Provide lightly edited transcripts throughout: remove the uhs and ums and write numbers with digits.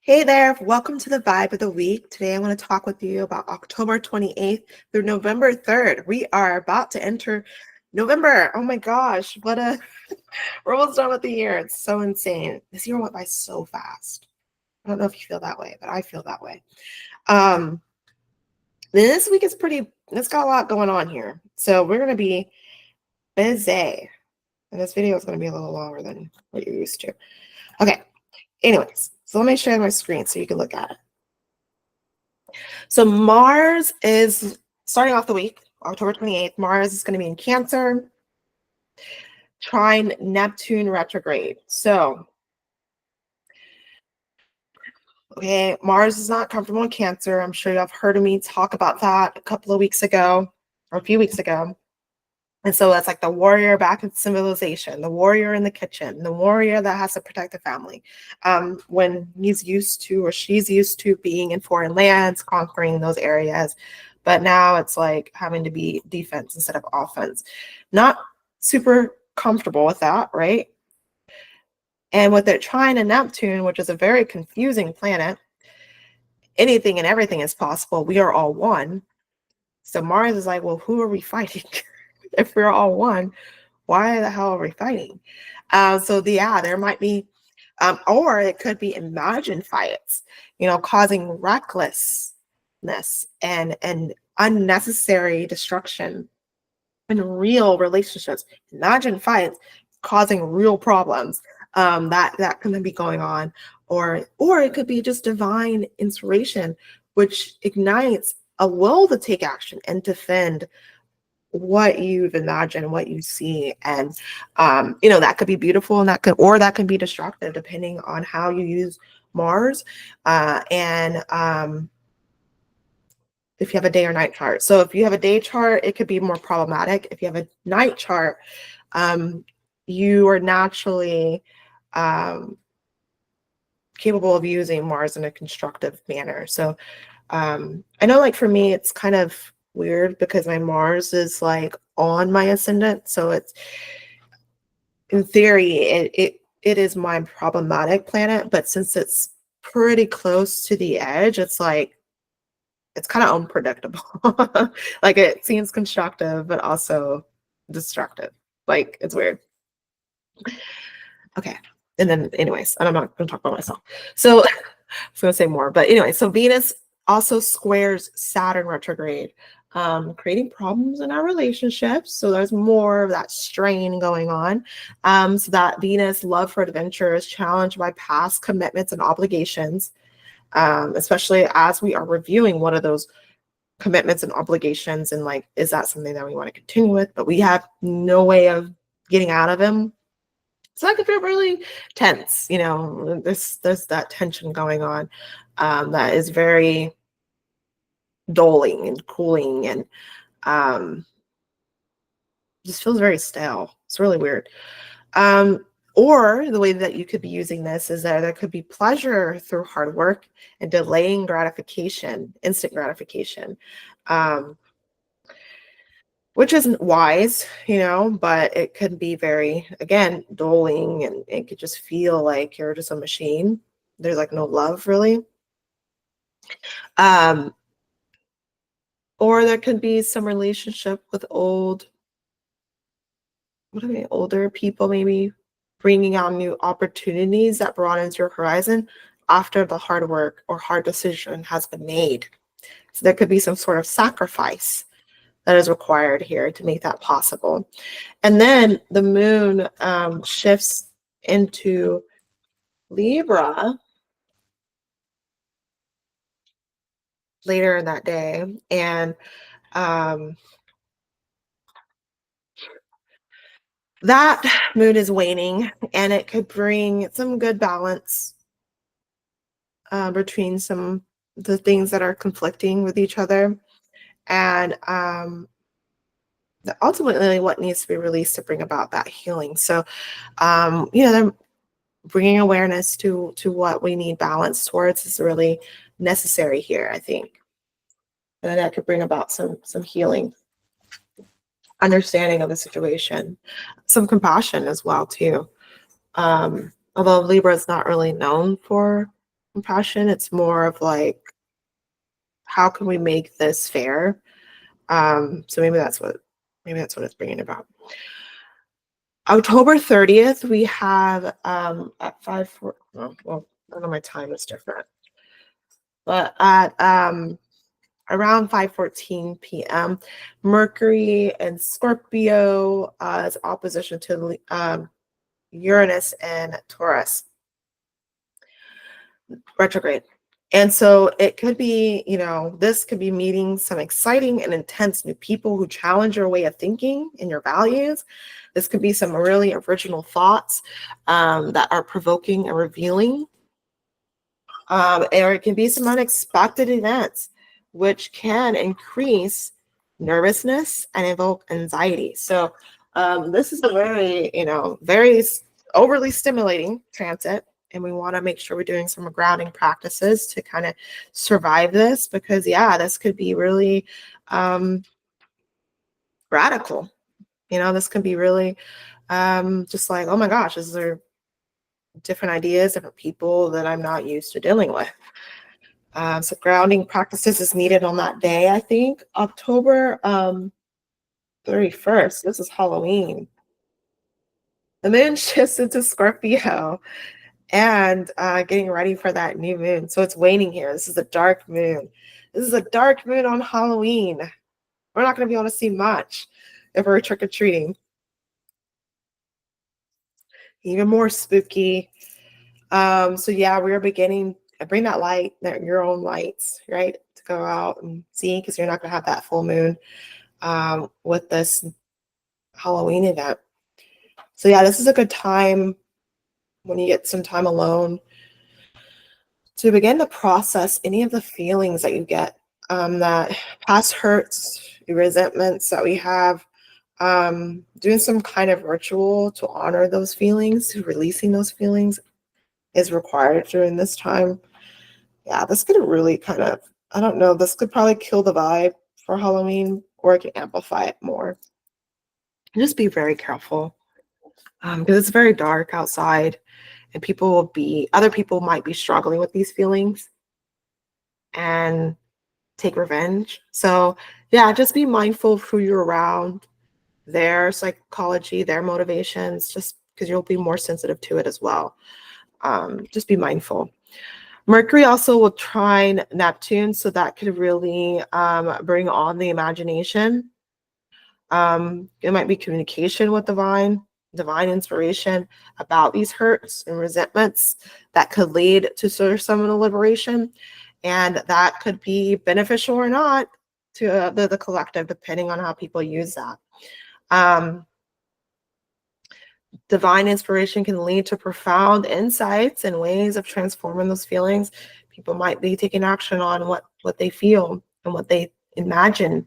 Hey there, welcome to the Vibe of the Week. Today I want to talk with you about October 28th through November 3rd. We are about to enter November. Oh my gosh, we're almost done with the year. It's so insane. This year went by so fast. I don't know if you feel that way, but I feel that way. Um, this week it's got a lot going on here. So we're going to be busy. And this video is going to be a little longer than what you're used to. Okay, anyways, so let me share my screen so you can look at it. So Mars is starting off the week, October 28th. Mars is going to be in Cancer, trine Neptune retrograde. So, okay, Mars is not comfortable in Cancer. I'm sure you have heard of me talk about that a couple of weeks ago or a few weeks ago. And so that's like the warrior back in civilization, the warrior in the kitchen, the warrior that has to protect the family. When he's used to or she's used to being in foreign lands, conquering those areas. But now it's like having to be defense instead of offense. Not super comfortable with that, right? And with it trine to Neptune, which is a very confusing planet, anything and everything is possible. We are all one. So Mars is like, well, who are we fighting? If we're all one, why the hell are we fighting? There might be, or it could be imagined fights, causing recklessness and unnecessary destruction in real relationships. Imagine fights causing real problems that can be going on, or it could be just divine inspiration, which ignites a will to take action and defend what you've imagined, what you see. And that could be beautiful, and that can be destructive depending on how you use Mars and if you have a day or night chart. So if you have a day chart, it could be more problematic. If you have a night chart, you are naturally capable of using Mars in a constructive manner. So I know, like, for me, it's kind of weird because my Mars is like on my ascendant. So it's, in theory, it is my problematic planet, but since it's pretty close to the edge, it's like, it's kind of unpredictable. Like, it seems constructive, but also destructive. Like, it's weird. Okay. And then anyways, I'm not going to talk about myself. So I was going to say more, but anyway, so Venus also squares Saturn retrograde, creating problems in our relationships. So there's more of that strain going on. So that Venus love for adventure is challenged by past commitments and obligations, especially as we are reviewing one of those commitments and obligations. And like, is that something that we want to continue with? But we have no way of getting out of them. So that could feel really tense. There's that tension going on that is very dulling and cooling and just feels very stale. It's really weird. Or the way that you could be using this is that there could be pleasure through hard work and delaying gratification, instant gratification, which isn't wise, but it could be very, again, dulling, and it could just feel like you're just a machine. There's like no love really. Or there could be some relationship with older people, maybe bringing out new opportunities that broadens your horizon after the hard work or hard decision has been made. So there could be some sort of sacrifice that is required here to make that possible. And then the moon shifts into Libra later in that day. And that moon is waning, and it could bring some good balance between the things that are conflicting with each other, and ultimately what needs to be released to bring about that healing. So they're bringing awareness to what we need balance towards is really necessary here, I think. And that could bring about some healing, understanding of the situation, some compassion as well too. Although Libra is not really known for compassion. It's more of like, how can we make this fair? So maybe that's what it's bringing about. October 30th, we have at 5 well, I know my time is different, but at around 5:14 p.m., Mercury and Scorpio is opposition to Uranus and Taurus retrograde. And so it could be, this could be meeting some exciting and intense new people who challenge your way of thinking and your values. This could be some really original thoughts that are provoking and revealing. Or it can be some unexpected events, which can increase nervousness and evoke anxiety. So this is a very, very overly stimulating transit. And we want to make sure we're doing some grounding practices to kind of survive this, because this could be really radical. This could be really just like, oh my gosh, these are different ideas, different people that I'm not used to dealing with. So grounding practices is needed on that day, I think. October 31st, this is Halloween. The moon shifts into Scorpio and getting ready for that new moon. So it's waning here. This is a dark moon. This is a dark moon on Halloween. We're not going to be able to see much if we're trick-or-treating. Even more spooky. So yeah, we are beginning, bring that light, your own lights, right? To go out and see, because you're not going to have that full moon with this Halloween event. So yeah, this is a good time when you get some time alone to begin to process any of the feelings that you get, that past hurts, resentments that we have. Doing some kind of ritual to honor those feelings, releasing those feelings is required during this time. Yeah, this could really kind of, I don't know, this could probably kill the vibe for Halloween, or it can amplify it more. Just be very careful, because it's very dark outside, and other people might be struggling with these feelings and take revenge. So yeah, just be mindful of who you're around, their psychology, their motivations, just because you'll be more sensitive to it as well. Just be mindful. Mercury also will trine Neptune, so that could really bring on the imagination. It might be communication with divine inspiration about these hurts and resentments that could lead to sort of some of the liberation, and that could be beneficial or not to the collective, depending on how people use that. Divine inspiration can lead to profound insights and ways of transforming those feelings. People might be taking action on what they feel and what they imagine.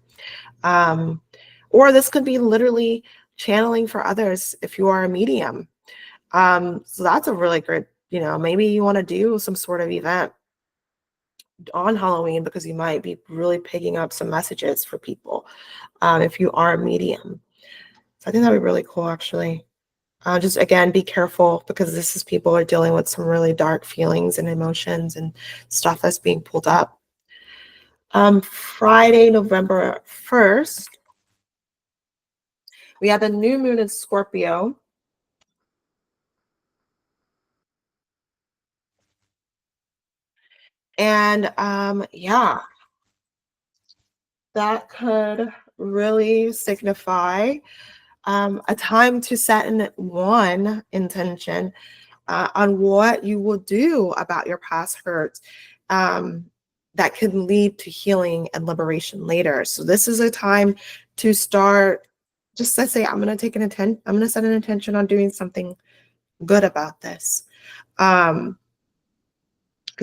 Or this could be literally channeling for others if you are a medium. So that's a really good, maybe you want to do some sort of event on Halloween, because you might be really picking up some messages for people if you are a medium. So I think that'd be really cool, actually. Just again, be careful, because this is people are dealing with some really dark feelings and emotions and stuff that's being pulled up. Friday, November 1st, we have the new moon in Scorpio. And yeah, that could really signify a time to set one intention on what you will do about your past hurts, that can lead to healing and liberation later. So this is a time to start, just to say, I'm going to set an intention on doing something good about this. Because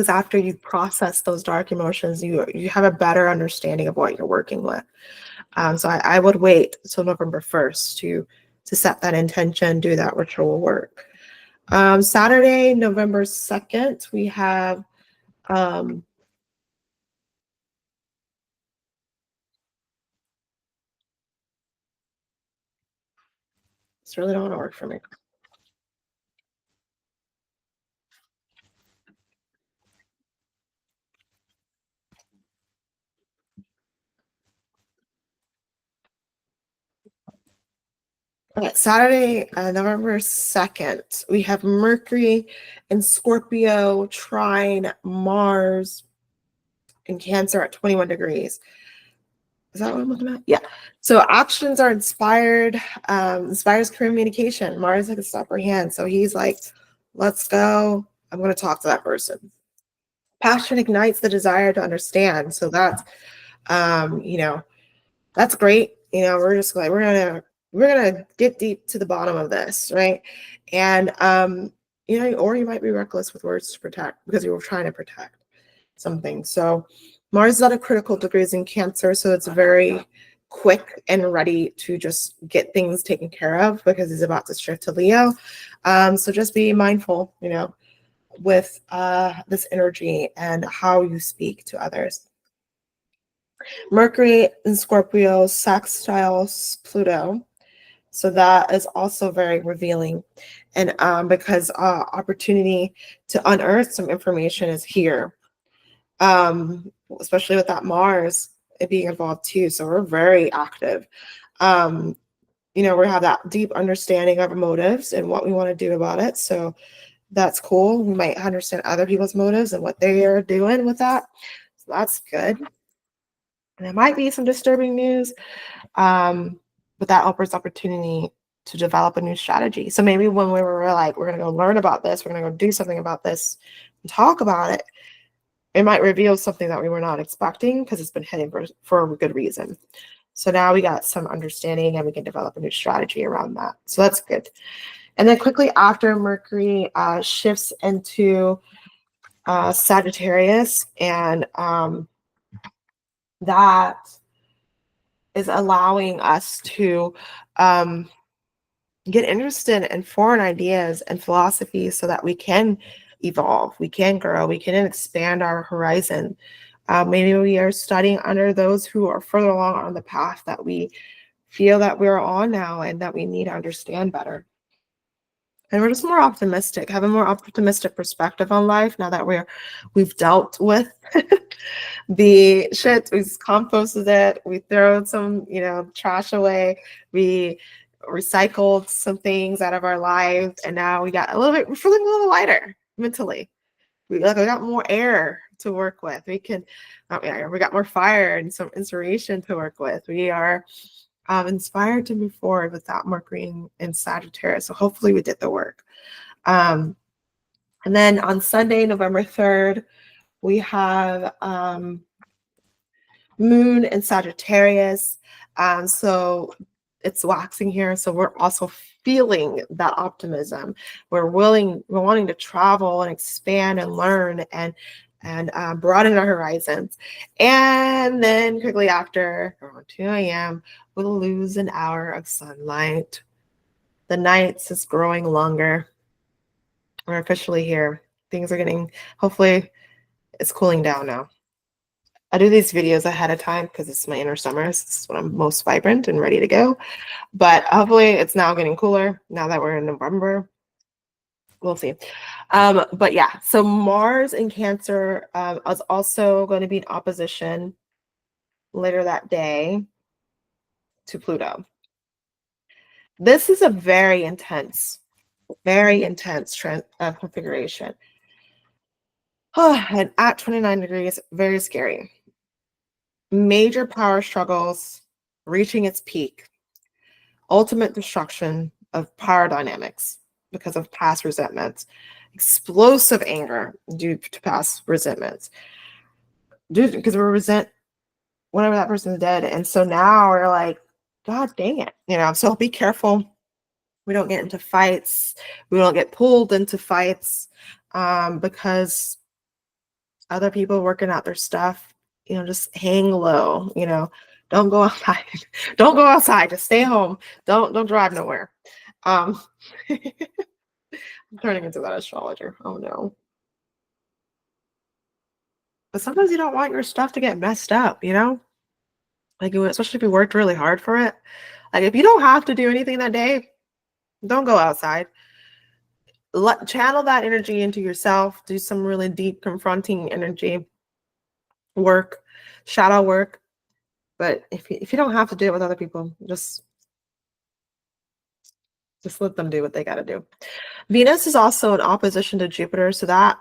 after you process those dark emotions, you have a better understanding of what you're working with. So I would wait until November 1st to set that intention, do that ritual work. Saturday, November 2nd, we have it's really don't want to work for me. Saturday, November 2nd, we have Mercury in Scorpio trine Mars in Cancer at 21 degrees. Is that what I'm looking at? Yeah. So actions are inspired, inspires communication. Mars like a upper hand. So he's like, let's go. I'm going to talk to that person. Passion ignites the desire to understand. So that's, that's great. We're just like, we're gonna get deep to the bottom of this, right? And or you might be reckless with words to protect because you were trying to protect something. So Mars is at a critical degrees in Cancer, so it's very quick and ready to just get things taken care of because he's about to shift to Leo. So just be mindful, with this energy and how you speak to others. Mercury in Scorpio sextiles Pluto. So that is also very revealing. And because opportunity to unearth some information is here, especially with that Mars it being involved too. So we're very active. We have that deep understanding of our motives and what we want to do about it. So that's cool. We might understand other people's motives and what they are doing with that. So that's good. And there might be some disturbing news, but that offers opportunity to develop a new strategy. So maybe when we were like, we're going to go learn about this, we're going to go do something about this and talk about it, it might reveal something that we were not expecting because it's been hidden for a good reason. So now we got some understanding and we can develop a new strategy around that. So that's good. And then quickly after, Mercury shifts into Sagittarius, and that is allowing us to get interested in foreign ideas and philosophies so that we can evolve, we can grow, we can expand our horizon. Maybe we are studying under those who are further along on the path that we feel that we're on now and that we need to understand better. And we're just more optimistic, have a more optimistic perspective on life now that we've dealt with the shit. We've composted it. We throw some, trash away. We recycled some things out of our lives, and now we're feeling a little lighter mentally. We got more air to work with. We got more fire and some inspiration to work with. We are inspired to move forward with that Mercury in Sagittarius. So hopefully we did the work. And then on Sunday, November 3rd, we have Moon in Sagittarius. So it's waxing here. So we're also feeling that optimism. We're wanting to travel and expand and learn and broaden our horizons. And then quickly after, around 2 a.m., we'll lose an hour of sunlight. The nights is growing longer. We're officially here. Things are hopefully it's cooling down now. I do these videos ahead of time because it's my inner summers. This is when I'm most vibrant and ready to go. But hopefully it's now getting cooler now that we're in November. We'll see. But yeah, so Mars in Cancer is also going to be in opposition later that day to Pluto. This is a very intense configuration. And at 29 degrees, very scary. Major power struggles reaching its peak. Ultimate destruction of power dynamics because of past resentments. Explosive anger due to past resentments. Because we resent whenever that person's dead. And so now we're like, God dang it. So be careful. We don't get into fights. We don't get pulled into fights because other people working out their stuff, just hang low, don't go outside. Don't go outside. Just stay home. Don't drive nowhere. I'm turning into that astrologer. Oh no. But sometimes you don't want your stuff to get messed up, like especially if you worked really hard for it. Like if you don't have to do anything that day, don't go outside. Channel that energy into yourself. Do some really deep confronting energy work, shadow work. But if you don't have to do it with other people, just Just let them do what they got to do. Venus is also in opposition to Jupiter, so that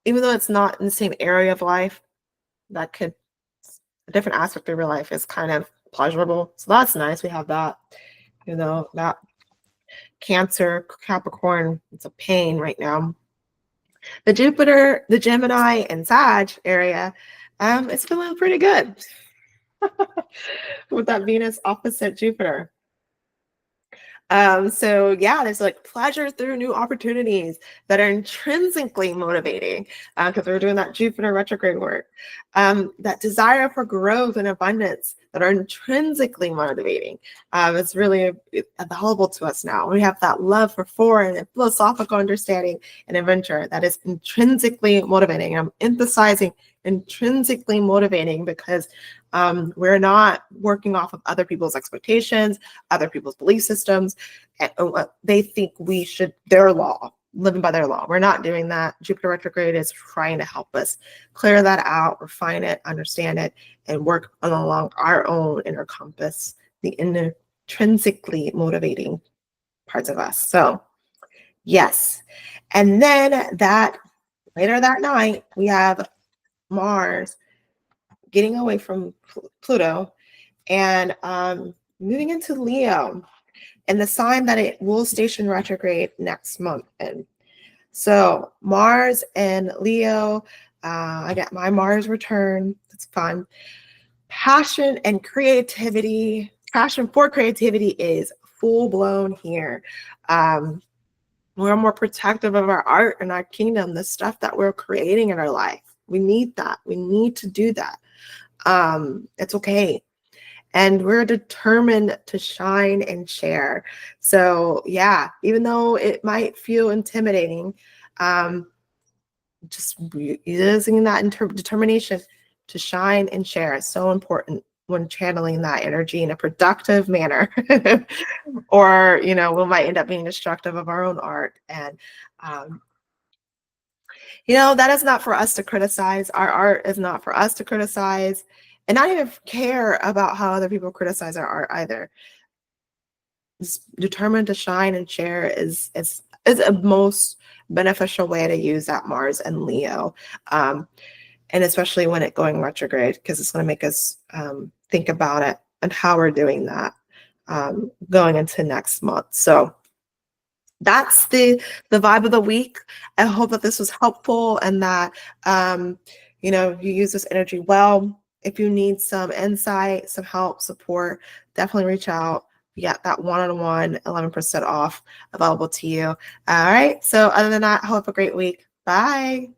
even though it's not in the same area of life, that could a different aspect of your life is kind of pleasurable. So that's nice. We have that. That Cancer, Capricorn, it's a pain right now. The Jupiter, the Gemini, and Sag area, it's feeling pretty good with that Venus opposite Jupiter. So yeah, there's like pleasure through new opportunities that are intrinsically motivating because we're doing that Jupiter retrograde work. That desire for growth and abundance that are intrinsically motivating. It's really available to us now. We have that love for foreign and philosophical understanding and adventure that is intrinsically motivating. I'm emphasizing intrinsically motivating because we're not working off of other people's expectations, other people's belief systems, and what they think we should, their law, living by their law. We're not doing that. Jupiter retrograde is trying to help us clear that out, refine it, understand it, and work along our own inner compass, the intrinsically motivating parts of us. So yes. And then that later that night, we have Mars getting away from Pluto and moving into Leo, and the sign that it will station retrograde next month. And so Mars and Leo, I got my Mars return. It's fun. Passion and creativity, passion for creativity is full blown here. We're more protective of our art and our kingdom, the stuff that we're creating in our life. We need that. We need to do that. It's okay. And we're determined to shine and share. So yeah, even though it might feel intimidating, just using that determination to shine and share is so important when channeling that energy in a productive manner. Or, we might end up being destructive of our own art. And that is not for us to criticize. Our art is not for us to criticize, and not even care about how other people criticize our art either. Just determined to shine and share is a most beneficial way to use that Mars and Leo, and especially when it's going retrograde, because it's going to make us think about it and how we're doing that going into next month. So that's the vibe of the week. I hope that this was helpful and that you use this energy well. If you need some insight, some help, support, definitely reach out. You got that one-on-one 11% off available to you. All right. So other than that, hope a great week. Bye.